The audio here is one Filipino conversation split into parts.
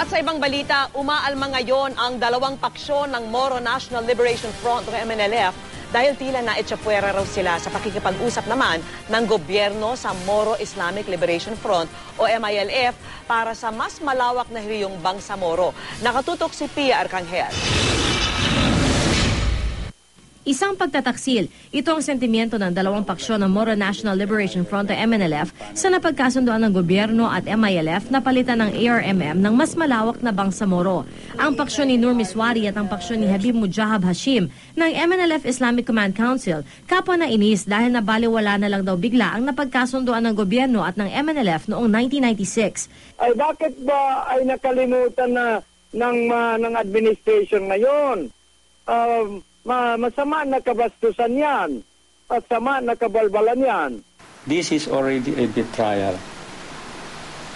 At sa ibang balita, umaalma ngayon ang dalawang paksyon ng Moro National Liberation Front o MNLF dahil tila na itsapwera raw sila sa pakikipag-usap naman ng gobyerno sa Moro Islamic Liberation Front o MILF para sa mas malawak na hiyong Bangsamoro. Nakatutok si Pia Arcangel. Isang pagtataksil, ito ang sentimiento ng dalawang paksyon ng Moro National Liberation Front o MNLF sa napagkasunduan ng gobyerno at MILF na palitan ng ARMM ng mas malawak na Bangsamoro. Ang paksyon ni Nur Miswari at ang paksyon ni Habib Mujahab Hashim ng MNLF Islamic Command Council kapwa na inis dahil nabaliwala na lang daw bigla ang napagkasunduan ng gobyerno at ng MNLF noong 1996. Ay bakit ba ay nakalimutan na ng administration ngayon? Masama na kabastusan yan. Masama na kabalbalan yan. This is already a betrayal.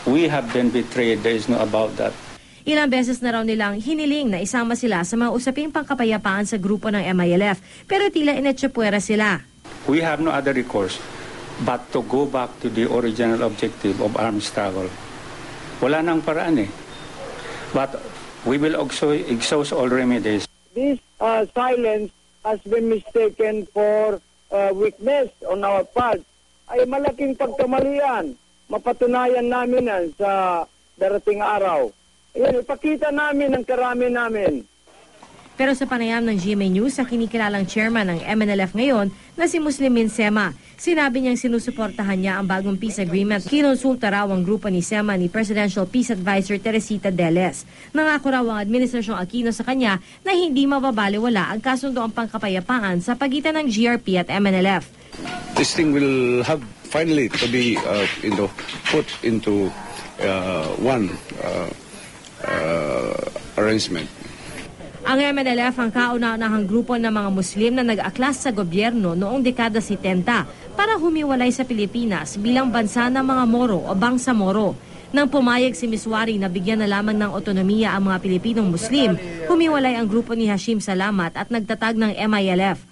We have been betrayed. There is no about that. Ilang beses na raw nilang hiniling na isama sila sa mga usaping pangkapayapaan sa grupo ng MILF, pero tila inetsapwera sila. We have no other recourse but to go back to the original objective of armed struggle. Wala nang paraan eh. But we will also exhaust all remedies. This silence has been mistaken for weakness on our part. Ay malaking pagkamalian. Mapatunayan namin yan sa darating araw. Ayan, ipakita namin ang karami namin. Pero sa panayam ng GMA News sa kinikilalang chairman ng MNLF ngayon na si Muslimin Sema, sinabi niyang sinusuportahan niya ang bagong peace agreement. Kinonsulta raw ang grupo ni Sema ni Presidential Peace Advisor Teresita Deles. Nangako raw ang Administrasyong Aquino sa kanya na hindi mababaliwala ang kasunduang pangkapayapaan sa pagitan ng GRP at MNLF. This thing will have finally to be put into one arrangement. Ang MNLF ang kauna-unahang grupo ng mga Muslim na nag-aklas sa gobyerno noong dekada 70 para humiwalay sa Pilipinas bilang bansa ng mga Moro o Bangsamoro. Nang pumayag si Miswari na bigyan na lamang ng otonomiya ang mga Pilipinong Muslim, humiwalay ang grupo ni Hashim Salamat at nagtatag ng MILF.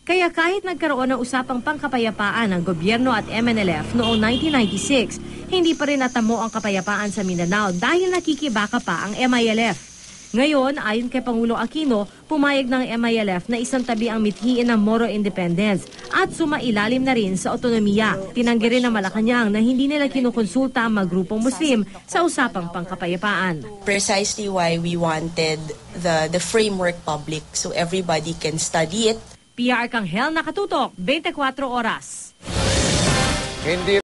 Kaya kahit nagkaroon ng usapang pangkapayapaan ng gobyerno at MNLF noong 1996, hindi pa rin natamo ang kapayapaan sa Mindanao dahil nakikibaka pa ang MILF. Ngayon, ayon kay Pangulong Aquino, pumayag ng MILF na isang tabi ang mithiin ng Moro Independence at sumailalim na rin sa otonomiya. Tinanggi rin ng Malacanang na hindi nila kinukonsulta ang mga grupong Muslim sa usapang pangkapayapaan. Precisely why we wanted the framework public so everybody can study it. Pia Arcangel, Nakatutok, 24 Oras. Hindi